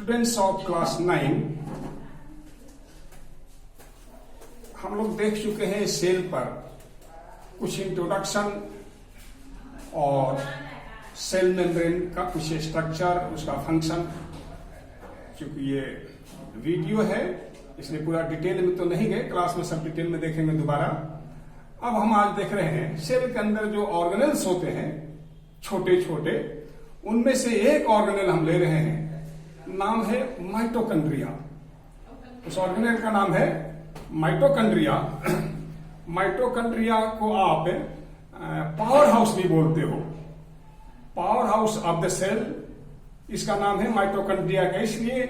Students of class 9 हम लोग देख चुके हैं सेल पर कुछ इंट्रोडक्शन और सेल मेम्ब्रेन का कुछ स्ट्रक्चर, उसका फंक्शन। क्योंकि ये वीडियो है इसलिए पूरा डिटेल में तो नहीं गए, क्लास में सब डिटेल में देखेंगे दोबारा। अब हम आज देख रहे हैं सेल के अंदर जो ऑर्गेनेल्स होते हैं छोटे छोटे, उनमें से एक ऑर्गेनेल हम ले रहे हैं, नाम है माइटोकॉन्ड्रिया। उस ऑर्गेनेल का नाम है माइटोकॉन्ड्रिया। माइटोकॉन्ड्रिया को आप पावर हाउस भी बोलते हो, power house of the cell. इसका नाम है माइटोकॉन्ड्रिया का इसलिए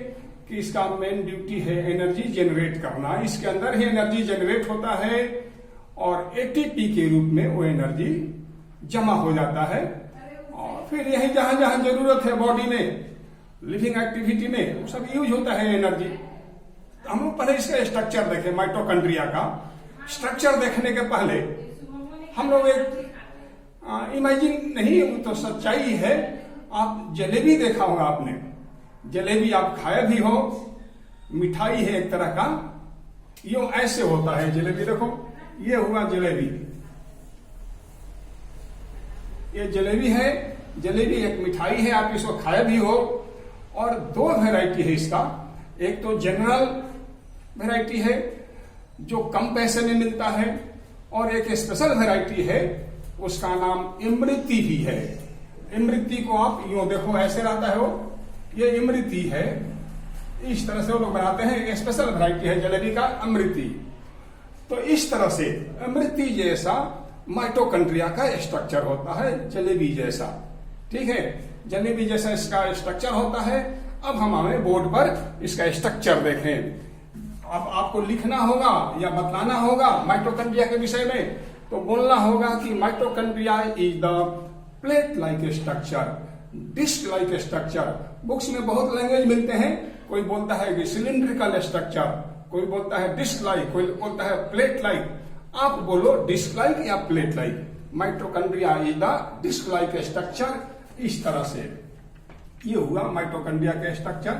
कि इसका मेन ड्यूटी है एनर्जी जनरेट करना। इसके अंदर ही एनर्जी जनरेट होता है और एटीपी के रूप में वो एनर्जी जमा हो जाता है और फिर यही जहां जहां जरूरत है बॉडी में, लिविंग एक्टिविटी में, वो सब यूज होता है एनर्जी। हम लोग पहले इसका स्ट्रक्चर देखें। माइटोकॉन्ड्रिया का स्ट्रक्चर देखने के पहले हम लोग एक इमेजिन नहीं, तो सच्चाई है। आप जलेबी देखा होगा आपने, जलेबी आप खाए भी हो, मिठाई है एक तरह का। यो ऐसे होता है जलेबी, देखो ये हुआ जलेबी, ये जलेबी है। जलेबी एक मिठाई है, आप इसको खाए भी हो। और दो वैरायटी है इसका, एक तो जनरल वैरायटी है जो कम पैसे में मिलता है, और एक स्पेशल वैरायटी है, उसका नाम इमरती भी है। इमरती को आप यूं देखो ऐसे रहता है, वो ये इमरती है, इस तरह से वो लोग बनाते हैं। स्पेशल वैरायटी है जलेबी का अमृति। तो इस तरह से अमृति जैसा माइटोकॉन्ड्रिया का स्ट्रक्चर होता है, जलेबी जैसा। ठीक है, जलेबी जैसा इसका स्ट्रक्चर होता है। अब हम हमें बोर्ड पर इसका स्ट्रक्चर देखें। अब आपको लिखना होगा या बतलाना होगा माइटोकॉन्ड्रिया के विषय में, तो बोलना होगा कि mitochondria is the plate like structure, disc like structure. Books में बहुत लैंग्वेज मिलते हैं, कोई बोलता है कि सिलिंड्रिकल स्ट्रक्चर, कोई बोलता है डिस्क लाइक, कोई बोलता है प्लेट लाइक। आप बोलो डिस्क लाइक या plate like. Mitochondria is the disc like structure. इस तरह से ये हुआ माइटोकॉन्ड्रिया का स्ट्रक्चर।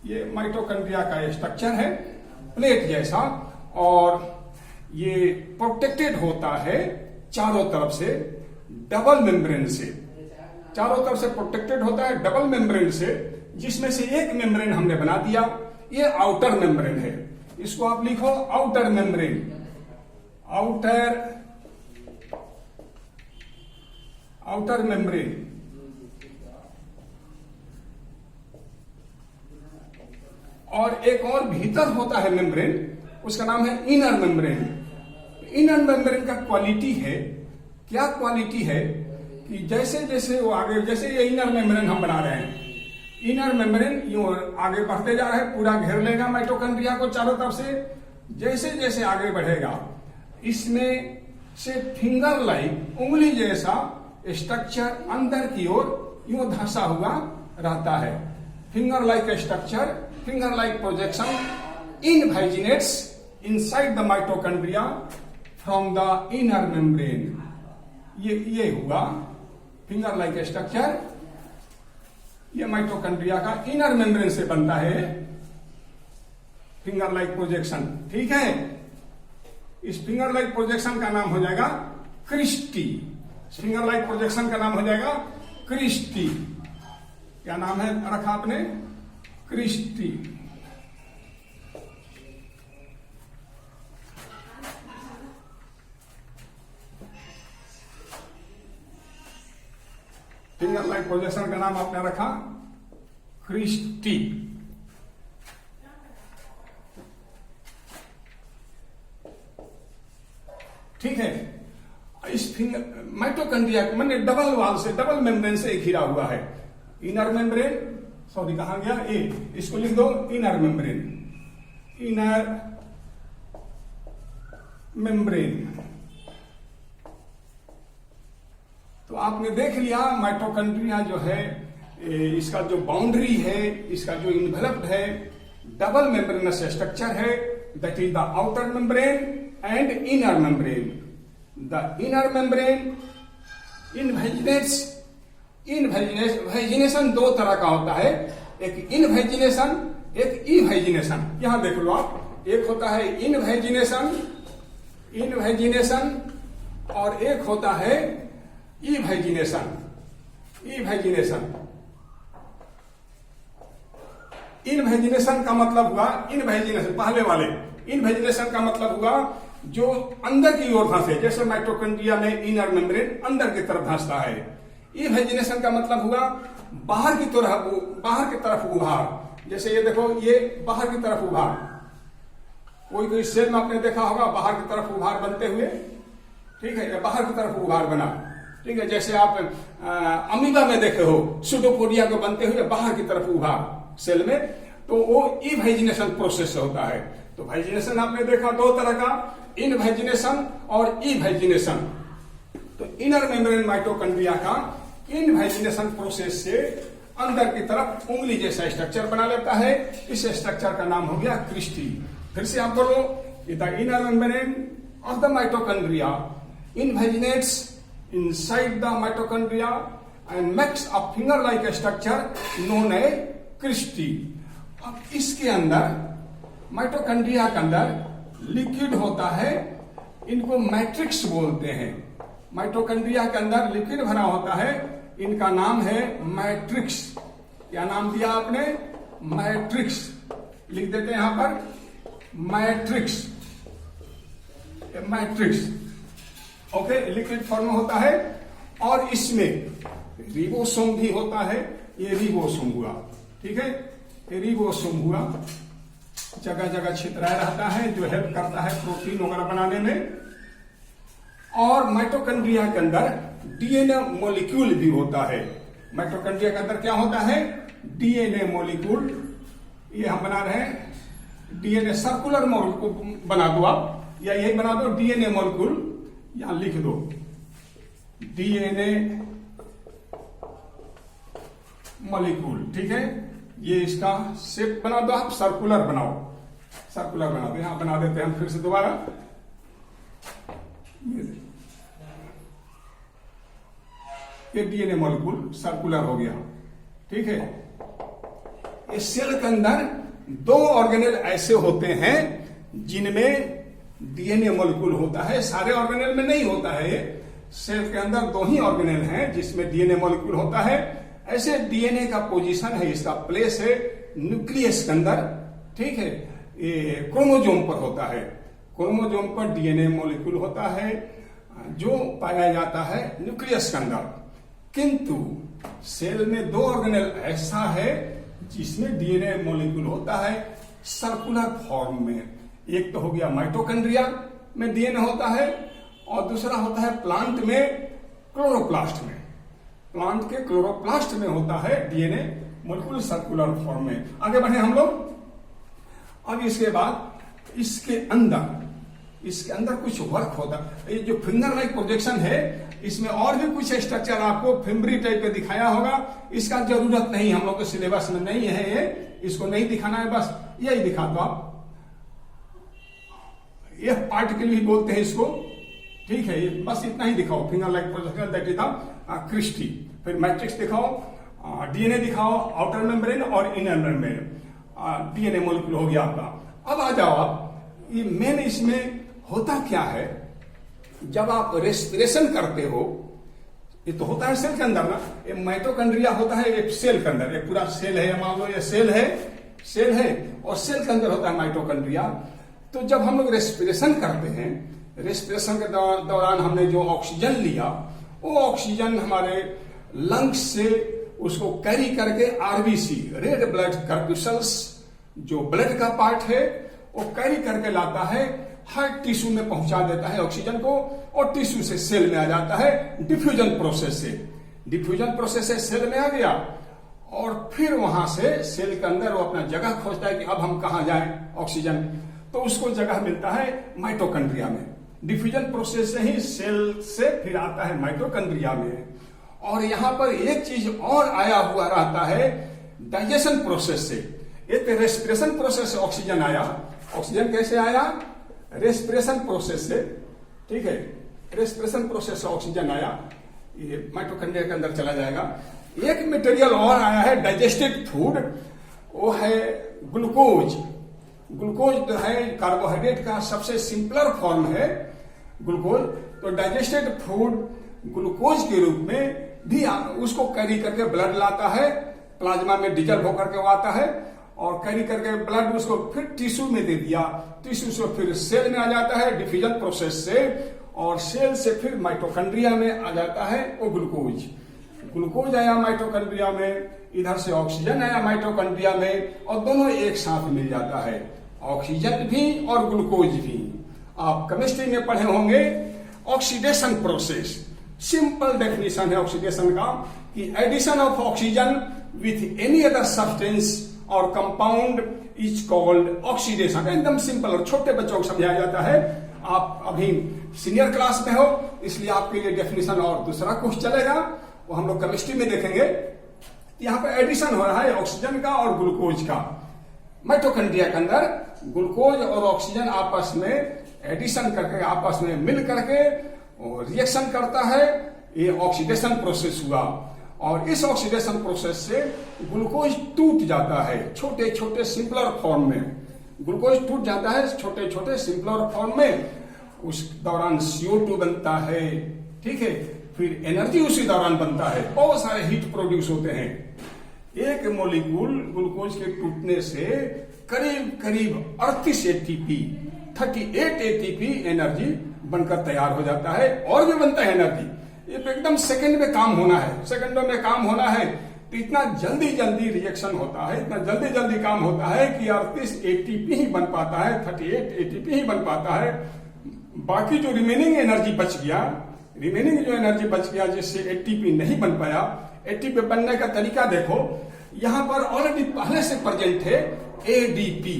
ये माइटोकॉन्ड्रिया का स्ट्रक्चर है प्लेट जैसा, और ये प्रोटेक्टेड होता है चारों तरफ से डबल मेम्ब्रेन से। चारों तरफ से प्रोटेक्टेड होता है डबल मेम्ब्रेन से, जिसमें से एक मेम्ब्रेन हमने बना दिया, ये आउटर मेम्ब्रेन है। इसको आप लिखो आउटर मेम्ब्रेन, आउटर मेम्ब्रेन। और एक और भीतर होता है मेम्ब्रेन, उसका नाम है इनर मेम्ब्रेन। इनर मेम्ब्रेन का क्वालिटी है, क्या क्वालिटी है कि जैसे जैसे वो आगे, जैसे ये इनर मेम्ब्रेन हम बना रहे हैं, इनर मेम्ब्रेन यूं आगे बढ़ते जा रहे हैं, पूरा घेर लेगा माइटोकॉन्ड्रिया को चारों तरफ से। जैसे जैसे आगे बढ़ेगा, इसमें से फिंगर लाइक, उंगली जैसा स्ट्रक्चर अंदर की ओर यूं धंसा हुआ रहता है। Finger like structure, finger like projection invaginates inside the mitochondria from the inner membrane. ये हुआ फिंगर लाइक स्ट्रक्चर। ये माइटोकॉन्ड्रिया का इनर मेम्ब्रेन से बनता है, फिंगर लाइक प्रोजेक्शन। ठीक है, इस फिंगर लाइक प्रोजेक्शन का नाम हो जाएगा क्रिस्टी। फिंगर लाइक प्रोजेक्शन का नाम हो जाएगा क्रिस्टी। क्या नाम है रखा आपने? क्रिस्टी। फिंगर लाइक प्रोजेक्शन का नाम आपने रखा क्रिस्टी। ठीक है, इस फिंगर माइटोकॉन्ड्रिया मैंने डबल वाल से, डबल मेम्ब्रेन से घिरा हुआ है। इनर मेम्ब्रेन, सॉरी कहा गया ए, इसको लिख दो इनर मेम्ब्रेन, इनर मेम्ब्रेन। तो आपने देख लिया माइटोकॉन्ड्रिया जो है, इसका जो बाउंड्री है, इसका जो इन्वेलप्ड है, डबल मेम्ब्रेनस स्ट्रक्चर है। That is the outer membrane and inner membrane. The inner membrane invaginates invagination दो तरह का होता है, एक इनवेजिनेशन, एक इवेजिनेशन। यहां देख लो आप, एक होता है इनवेजिनेशन और एक होता है इवेजिनेशन। इनवेजिनेशन का मतलब हुआ, इनवेजिनेशन पहले वाले, इनवेजिनेशन का मतलब हुआ जो अंदर की ओर धंसे, जैसे माइटोकॉन्ड्रिया में इनर मेम्ब्रेन अंदर की तरफ धंसता है। इवेजिनेशन का मतलब हुआ बाहर की तरफ उभार। जैसे ये देखो, ये बाहर की तरफ उभार, कोई सेल में आपने देखा होगा बाहर की तरफ उभार बनते हुए, ठीक है, या बाहर की तरफ उभार बना, ठीक है। जैसे आप अमीबा में देखे हो सुडोपोडिया को बनते हुए बाहर की तरफ उभार सेल में, तो वो इवेजिनेशन प्रोसेस होता है। तो वेजिनेशन आपने देखा दो तरह का, इनवेजिनेशन और इवेजिनेशन। तो इनर मेम्ब्रेन माइटोकॉन्ड्रिया का इनवेजिनेशन प्रोसेस से अंदर की तरफ उंगली जैसा स्ट्रक्चर बना लेता है। इस स्ट्रक्चर का नाम हो गया क्रिस्टी। फिर से आप बोलो, the inner membrane of the mitochondria invaginates inside the mitochondria and makes a finger like structure known as cristae. अब इसके अंदर, माइटोकॉन्ड्रिया के अंदर लिक्विड होता है, इनको मैट्रिक्स बोलते हैं। माइटोकॉन्ड्रिया के अंदर लिक्विड भरा होता है, इनका नाम है मैट्रिक्स। क्या नाम दिया आपने? मैट्रिक्स। लिख देते हैं यहां पर, मैट्रिक्स। ओके, लिक्विड फॉर्म में होता है और इसमें रिबोसोम भी होता है। ये रिबोसोम हुआ, ठीक है, ये रिबोसोम हुआ, जगह जगह छितराया रहता है, जो हेल्प करता है प्रोटीन वगैरह बनाने में। और माइटोकॉन्ड्रिया के अंदर डीएनए मॉलिक्यूल भी होता है। माइटोकॉन्ड्रिया के अंदर क्या होता है? DNA molecule. ये हम बना रहे हैं डीएनए सर्कुलर मॉलिक्यूल, बना दो आप, या यही बना दो डीएनए मॉलिक्यूल, यहां लिख दो डीएनए मॉलिक्यूल, ठीक है। ये इसका शेप बना दो आप, सर्कुलर बनाओ, सर्कुलर बना दो। यहां बना देते हैं हम फिर से दोबारा। ये डीएनए मॉलिक्यूल सर्कुलर हो गया, ठीक है। इस सेल के अंदर दो ऑर्गेनेल ऐसे होते हैं जिनमें डीएनए मॉलिक्यूल होता है, सारे ऑर्गेनेल में नहीं होता है। सेल के अंदर दो ही ऑर्गेनेल हैं जिसमें डीएनए मॉलिक्यूल होता है। ऐसे डीएनए का पोजीशन है, इसका प्लेस है न्यूक्लियस के अंदर, ठीक है। ये क्रोमोजोम पर होता है, क्रोमोजोम पर डीएनए मॉलिक्यूल होता है जो पाया जाता है न्यूक्लियस के अंदर। किंतु सेल में दो ऑर्गेनेल ऐसा है जिसमें डीएनए मॉलिक्यूल होता है सर्कुलर फॉर्म में। एक तो हो गया माइटोकॉन्ड्रिया में डीएनए होता है, और दूसरा होता है प्लांट में क्लोरोप्लास्ट में। प्लांट के क्लोरोप्लास्ट में होता है डीएनए मॉलिक्यूल सर्कुलर फॉर्म में। आगे बढ़े हम लोग। अब इसके बाद इसके अंदर कुछ वर्क होता है। ये जो फिंगर लाइक प्रोजेक्शन है, इसमें और भी कुछ स्ट्रक्चर आपको फिम्बरी टाइप का दिखाया होगा। इसका जरूरत नहीं, हम लोग के सिलेबस में नहीं है ये, इसको नहीं दिखाना है, बस यही दिखा दो आप। ये पार्टिकल भी बोलते हैं इसको, ठीक है। ये बस इतना ही दिखाओ, finger like projection, that is the cristae. फिर मैट्रिक्स दिखाओ, डीएनए दिखाओ, आउटर मेम्ब्रेन और इनर मेम्ब्रेन, डीएनए मॉलिक्यूल हो गया आपका। अब आ जाओ आप, ये मेन इसमें होता क्या है? जब आप रेस्पिरेशन करते हो, ये तो होता है सेल के अंदर ना, ये माइटोकॉन्ड्रिया होता है एक सेल के अंदर, एक पूरा सेल है, मान लो ये सेल है, और सेल के अंदर होता है माइटोकॉन्ड्रिया। तो जब हम लोग रेस्पिरेशन करते हैं, रेस्पिरेशन के दौरान हमने जो ऑक्सीजन लिया, वो ऑक्सीजन हमारे लंग्स से उसको कैरी करके आरबीसी, रेड ब्लड कर्पिसल्स, जो ब्लड का पार्ट है, वो कैरी करके लाता है, हर टिश्यू में पहुंचा देता है ऑक्सीजन को, और टिश्यू से सेल में आ जाता है डिफ्यूजन प्रोसेस से। डिफ्यूजन प्रोसेस से सेल में आ गया, और फिर वहां से सेल के अंदर वो अपना जगह खोजता है कि अब हम कहां जाएं ऑक्सीजन, तो उसको जगह मिलता है माइटोकॉन्ड्रिया में। डिफ्यूजन प्रोसेस से ही सेल से फिर आता है माइटोकॉन्ड्रिया में। और यहां पर एक चीज और आया हुआ रहता है डाइजेशन प्रोसेस से। एक रेस्पिरेशन प्रोसेस से ऑक्सीजन आया, ऑक्सीजन कैसे आया? रेस्पिरेशन प्रोसेस से, ठीक है। रेस्पिरेशन प्रोसेस से ऑक्सीजन आया, ये माइटोकॉन्ड्रिया के अंदर चला जाएगा। एक मटेरियल और आया है डाइजेस्टेड फूड, वो है ग्लूकोज। ग्लूकोज जो है कार्बोहाइड्रेट का सबसे सिंपलर फॉर्म है ग्लूकोज। तो डाइजेस्टेड फूड ग्लूकोज के रूप में भी उसको कैरी करके ब्लड लाता है, प्लाज्मा में डिजल्व होकर के वो आता है, और कैरी करके ब्लड उसको फिर टिश्यू में दे दिया, टिश्यू से फिर सेल में आ जाता है डिफ्यूजन प्रोसेस से, और सेल से फिर माइटोकॉन्ड्रिया में आ जाता है वो ग्लूकोज। ग्लूकोज आया माइटोकॉन्ड्रिया में, इधर से ऑक्सीजन आया माइटोकॉन्ड्रिया में, और दोनों एक साथ मिल जाता है, ऑक्सीजन भी और ग्लूकोज भी। आप केमिस्ट्री में पढ़े होंगे ऑक्सीडेशन प्रोसेस। सिंपल डेफिनेशन है ऑक्सीडेशन का कि addition of oxygen with any other substance और कंपाउंड इज कॉल्ड ऑक्सीडेशन। एकदम सिंपल और छोटे बच्चों को समझाया जाता है। आप अभी सीनियर क्लास में हो, इसलिए आपके लिए डेफिनेशन और दूसरा कोर्स चलेगा, वो हम लोग केमिस्ट्री में देखेंगे। यहाँ पे एडिशन हो रहा है ऑक्सीजन का और ग्लूकोज का। माइटोकॉन्ड्रिया के अंदर ग्लूकोज और ऑक्सीजन आपस में एडिशन करके, आपस में मिल करके रिएक्शन करता है, ये ऑक्सीडेशन प्रोसेस हुआ। और इस ऑक्सीडेशन प्रोसेस से ग्लूकोज टूट जाता है छोटे छोटे सिंपलर फॉर्म में। ग्लूकोज टूट जाता है छोटे छोटे सिंपलर फॉर्म में, उस दौरान CO2 बनता है, ठीक है, फिर एनर्जी उसी दौरान बनता है, बहुत सारे हीट प्रोड्यूस होते हैं। एक मोलिक्यूल ग्लूकोज के टूटने से करीब करीब 38 ATP 38 ATP एनर्जी बनकर तैयार हो जाता है, और भी बनता है एनर्जी। ये एकदम सेकंड में काम होना है, सेकंडों में काम होना है, तो इतना जल्दी जल्दी रिएक्शन होता है, इतना जल्दी जल्दी काम होता है कि 38 ATP ही बन पाता है, 38 ATP ही बन पाता है। बाकी जो रिमेनिंग एनर्जी बच गया, रिमेनिंग जो एनर्जी बच गया जिससे ATP नहीं बन पाया, ATP बनने का तरीका देखो, यहां पर ऑलरेडी पहले से प्रेजेंट है ADP।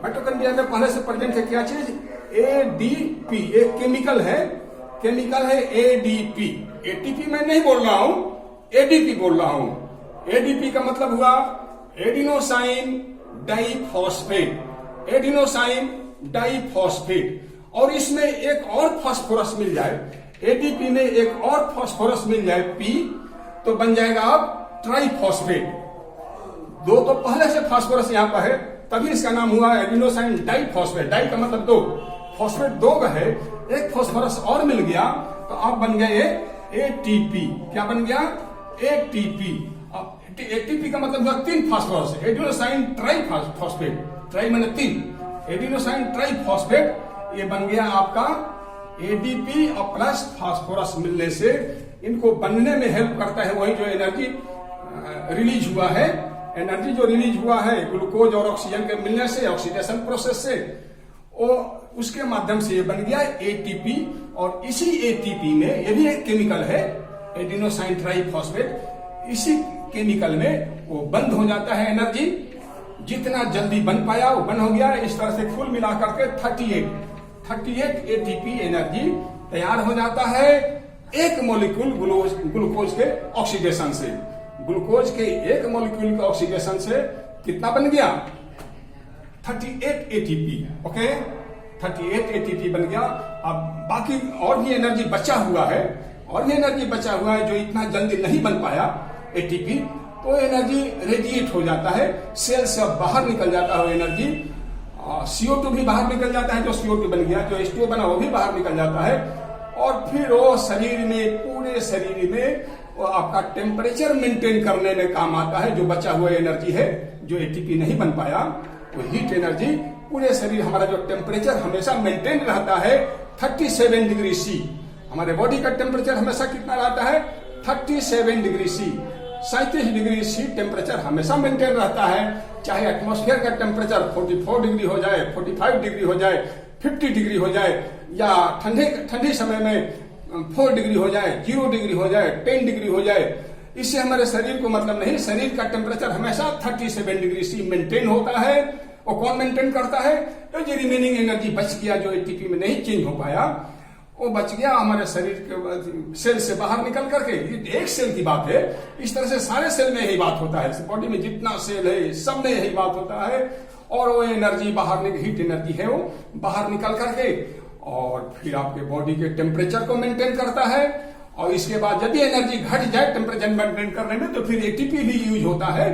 माइटोकॉन्ड्रिया में पहले से प्रेजेंट है क्या चीज? ADP। एक केमिकल है ADP। ATP मैं नहीं बोल रहा हूं, ADP बोल रहा हूं। ADP का मतलब हुआ एडिनोसाइन डाइफॉस्फेट, एडिनोसाइन डाइफॉस्फेट। और इसमें एक और फास्फोरस मिल जाए, ADP में एक और फास्फोरस मिल जाए P, तो बन जाएगा अब ट्राइफॉस्फेट। दो तो पहले से फास्फोरस यहां पर है, तभी इसका नाम हुआ एडिनोसाइन डाइफॉस्फेट। डाई का मतलब दो, फॉस्फेट दो का है, एक फास्फोरस और मिल गया, तो अब बन गया ये ATP। क्या बन गया? ATP। अब ATP का मतलब हुआ 3 फास्फोरस, एडिनोसाइन ट्राइफॉस्फेट, ट्राई मैंने 3, एडिनोसाइन ट्राइफॉस्फेट, ये बन गया आपका ADP। और प्लस फास्फोरस मिलने से इनको बनने में हेल्प करता है वही जो एनर्जी रिलीज हुआ है, एनर्जी जो रिलीज हुआ है ग्लूकोज और ऑक्सीजन के मिलने से, ऑक्सीडेशन प्रोसेस से, उसके माध्यम से ये बन गया ATP। और इसी ATP में, ये भी एक केमिकल है एडिनोसाइन ट्राइफॉस्फेट, इसी केमिकल में वो बंद हो जाता है एनर्जी। जितना जल्दी बन पाया वो बंद हो गया। इस तरह से कुल मिलाकर के 38 ATP एनर्जी तैयार हो जाता है एक मोलिक्यूल ग्लूकोज के ऑक्सीडेशन से। ग्लूकोज के एक मोलिक्यूल के ऑक्सीडेशन से कितना बन गया? 38 ATP। ओके, 38 ATP बन गया। अब बाकी और भी एनर्जी बचा हुआ है, और भी एनर्जी बचा हुआ है जो इतना जल्दी नहीं बन पाया ATP, तो एनर्जी रेडिएट हो जाता है, सेल से अब बाहर निकल जाता है एनर्जी। CO2 भी बाहर निकल जाता है, जो CO2 बन गया, जो H2O बना वो भी बाहर निकल जाता है। और फिर वो शरीर में, पूरे शरीर में वो आपका टेम्परेचर मेंटेन करने में काम आता है। जो बचा हुआ एनर्जी है, जो ATP नहीं बन पाया, वो हीट एनर्जी पूरे शरीर, हमारा जो टेम्परेचर हमेशा मेंटेन रहता है 37 डिग्री C। हमारे बॉडी का टेम्परेचर हमेशा कितना रहता है? 37 degree C, 37 degree C temperature हमेशा मेंटेन रहता है। चाहे एटमॉस्फेयर का टेम्परेचर 44 डिग्री हो जाए, 45 डिग्री हो जाए, 50 डिग्री हो जाए, या ठंडे समय में 4 डिग्री हो जाए, 0 डिग्री हो जाए, 10 डिग्री हो जाए, इससे हमारे शरीर को मतलब नहीं। शरीर का टेम्परेचर हमेशा 37 डिग्री C मेंटेन होता है। वो कौन मेंटेन करता है? तो जो रिमेनिंग एनर्जी बच गया, जो ATP में नहीं चेंज हो पाया, वो बच गया हमारे शरीर के सेल से बाहर निकल करके। ये एक सेल की बात है, इस तरह से सारे सेल में यही बात होता है। बॉडी में जितना सेल है सब में यही बात होता है। और वो एनर्जी बाहर, हीट एनर्जी है, वो बाहर निकल करके और फिर आपके बॉडी के टेम्परेचर को मेंटेन करता है। और इसके बाद यदि एनर्जी घट जाए टेम्परेचर मेंटेन करने में, तो फिर एटीपी भी यूज होता है।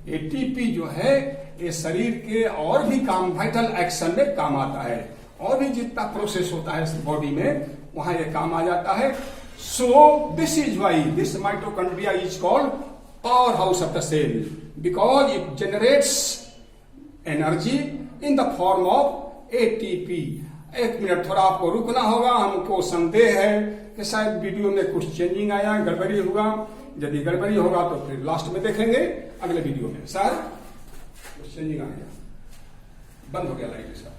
एटीपी जो है ये शरीर के और भी काम, वाइटल एक्शन में काम आता है, और भी जितना प्रोसेस होता है बॉडी में वहां ये काम आ जाता है। So this is why this mitochondria is called power house of the cell, because it generates energy in the form of ATP. एक मिनट थोड़ा आपको रुकना होगा, हमको संदेह है कि शायद वीडियो में कुछ चेंजिंग आया, गड़बड़ी हुआ। यदि गड़बड़ी होगा तो फिर लास्ट में देखेंगे अगले वीडियो में। सर कुछ चेंजिंग आ गया, बंद हो गया लाइट इसका।